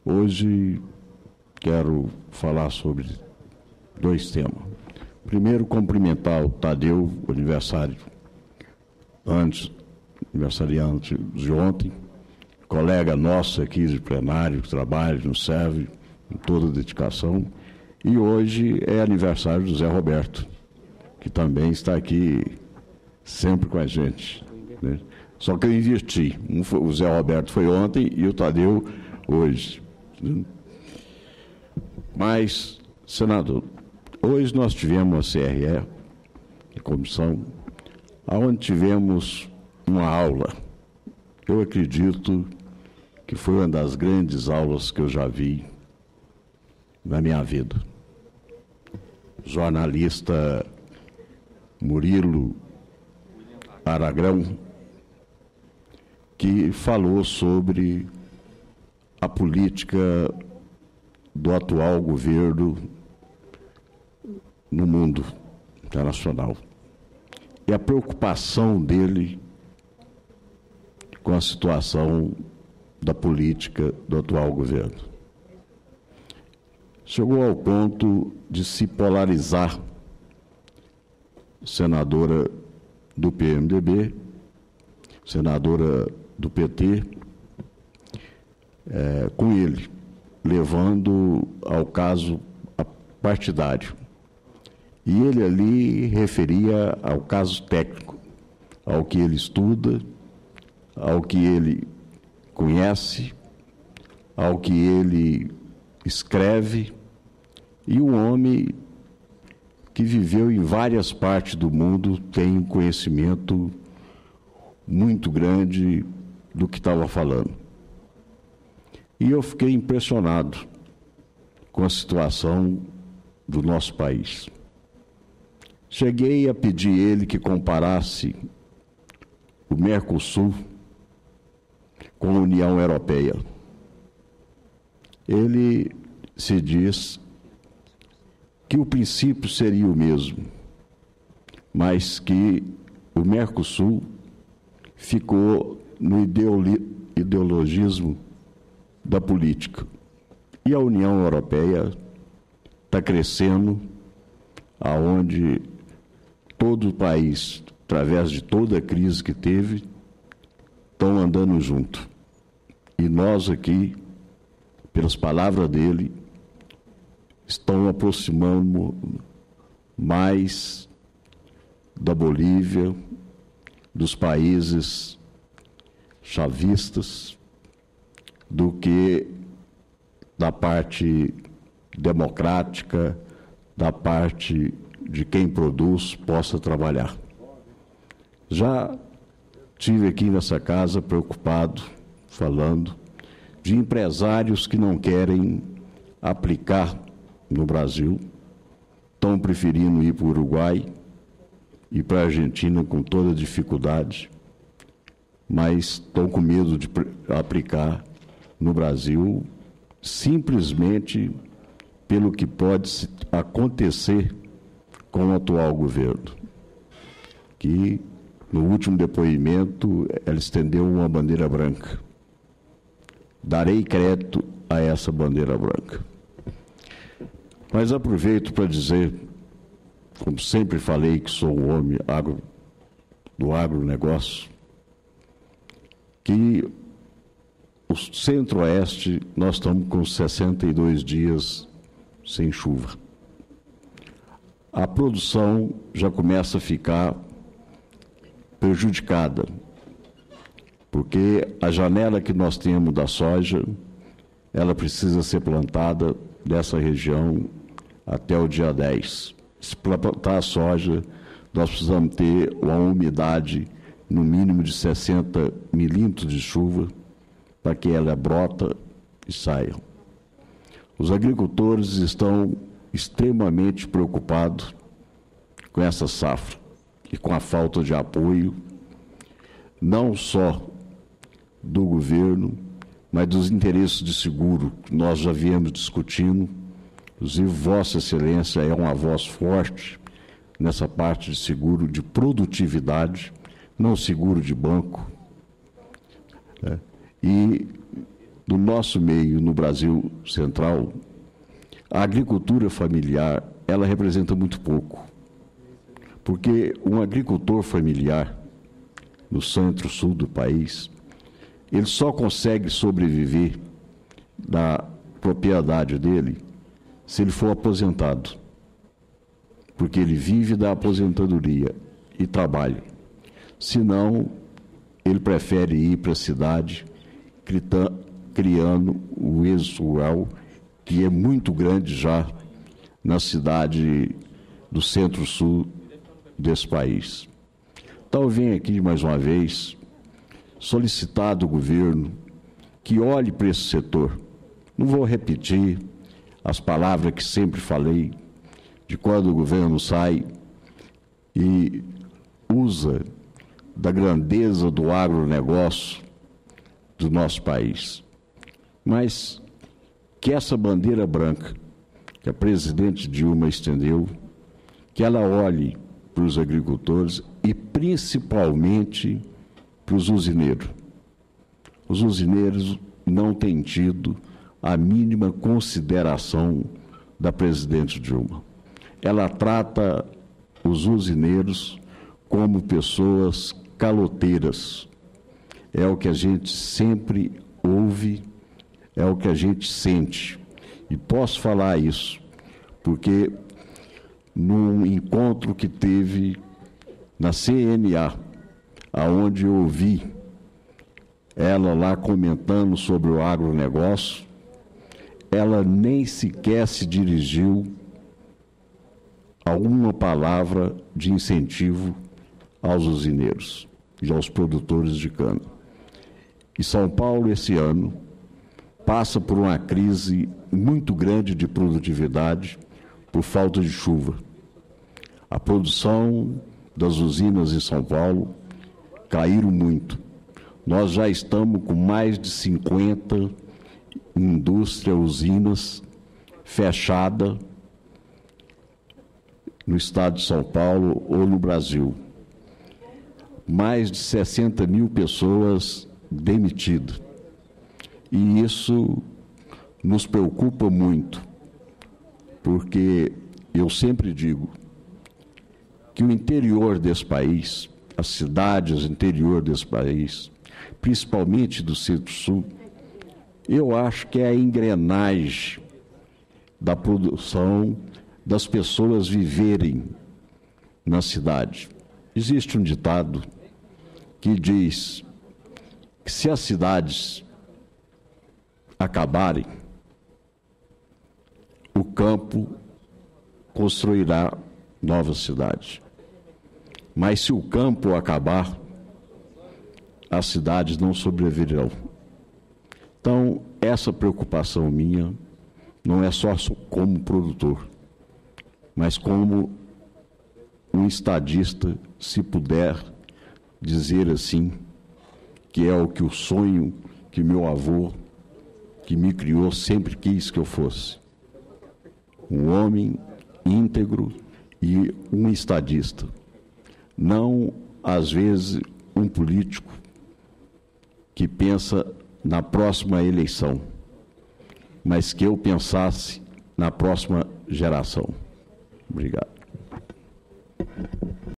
Hoje quero falar sobre dois temas. Primeiro, cumprimentar o Tadeu, aniversariante de ontem, colega nosso aqui de plenário, que trabalha, nos serve com toda a dedicação. E hoje é aniversário do Zé Roberto, que também está aqui sempre com a gente, né? Só que eu inverti. O Zé Roberto foi ontem e o Tadeu hoje. Mas, senador, hoje nós tivemos a CRE, a comissão, onde tivemos uma aula. Eu acredito que foi uma das grandes aulas que eu já vi na minha vida. O jornalista Murilo Aragrão, que falou sobre a política do atual governo no mundo internacional e a preocupação dele com a situação da política do atual governo. Chegou ao ponto de se polarizar, senadora do PMDB, senadora do PT, com ele, levando ao caso partidário. E ele ali referia ao caso técnico, ao que ele estuda, ao que ele conhece, ao que ele escreve, e um homem que viveu em várias partes do mundo tem um conhecimento muito grande do que estava falando. E eu fiquei impressionado com a situação do nosso país. Cheguei a pedir a ele que comparasse o Mercosul com a União Europeia. Ele se diz que o princípio seria o mesmo, mas que o Mercosul ficou no ideologismo da política. E a União Europeia está crescendo, aonde todo o país, através de toda a crise que teve, estão andando junto. E nós aqui, pelas palavras dele, estão aproximando mais da Bolívia, dos países chavistas, do que da parte democrática, da parte de quem produz possa trabalhar. Já estive aqui nessa casa preocupado, falando de empresários que não querem aplicar no Brasil, estão preferindo ir para o Uruguai e para a Argentina com toda dificuldade, mas estão com medo de aplicar no Brasil simplesmente pelo que pode acontecer com o atual governo, que no último depoimento ela estendeu uma bandeira branca. Darei crédito a essa bandeira branca. Mas aproveito para dizer, como sempre falei que sou um homem do agronegócio, que o Centro-Oeste nós estamos com 62 dias sem chuva. A produção já começa a ficar prejudicada, porque a janela que nós temos da soja, ela precisa ser plantada dessa região até o dia 10. Se plantar a soja, nós precisamos ter uma umidade no mínimo de 60 milímetros de chuva para que ela brota e saia. Os agricultores estão extremamente preocupados com essa safra e com a falta de apoio, não só do governo, mas dos interesses de seguro, que nós já viemos discutindo. Inclusive, Vossa Excelência é uma voz forte nessa parte de seguro de produtividade, não seguro de banco. E do nosso meio no Brasil Central, a agricultura familiar, ela representa muito pouco. Porque um agricultor familiar, no centro-sul do país, ele só consegue sobreviver da propriedade dele se ele for aposentado. Porque ele vive da aposentadoria e trabalha. Senão, ele prefere ir para a cidade, criando o êxodo rural, que é muito grande já na cidade do centro-sul desse país. Então, eu venho aqui, mais uma vez, solicitar do governo que olhe para esse setor. Não vou repetir as palavras que sempre falei, de quando o governo sai e usa da grandeza do agronegócio do nosso país. Mas que essa bandeira branca que a presidente Dilma estendeu, que ela olhe para os agricultores e principalmente para os usineiros. Os usineiros não têm tido a mínima consideração da presidente Dilma. Ela trata os usineiros como pessoas caloteiras. É o que a gente sempre ouve, é o que a gente sente. E posso falar isso, porque num encontro que teve na CNA, aonde eu ouvi ela lá comentando sobre o agronegócio, ela nem sequer se dirigiu a uma palavra de incentivo aos usineiros e aos produtores de cana. E São Paulo, esse ano, passa por uma crise muito grande de produtividade por falta de chuva. A produção das usinas em São Paulo caíram muito. Nós já estamos com mais de 50 indústrias, usinas fechadas no estado de São Paulo ou no Brasil. Mais de 60 mil pessoas demitidas. E isso nos preocupa muito, porque eu sempre digo que o interior desse país, as cidades do interior desse país, principalmente do Centro-Sul, eu acho que é a engrenagem da produção das pessoas viverem na cidade. Existe um ditado que diz que se as cidades acabarem, o campo construirá novas cidades. Mas se o campo acabar, as cidades não sobreviverão. Então, essa preocupação minha não é só como produtor, mas como um estadista, se puder dizer assim, que é o que o sonho que meu avô, que me criou, sempre quis que eu fosse. Um homem íntegro e um estadista. Não, às vezes, um político que pensa na próxima eleição, mas que eu pensasse na próxima geração. Obrigado.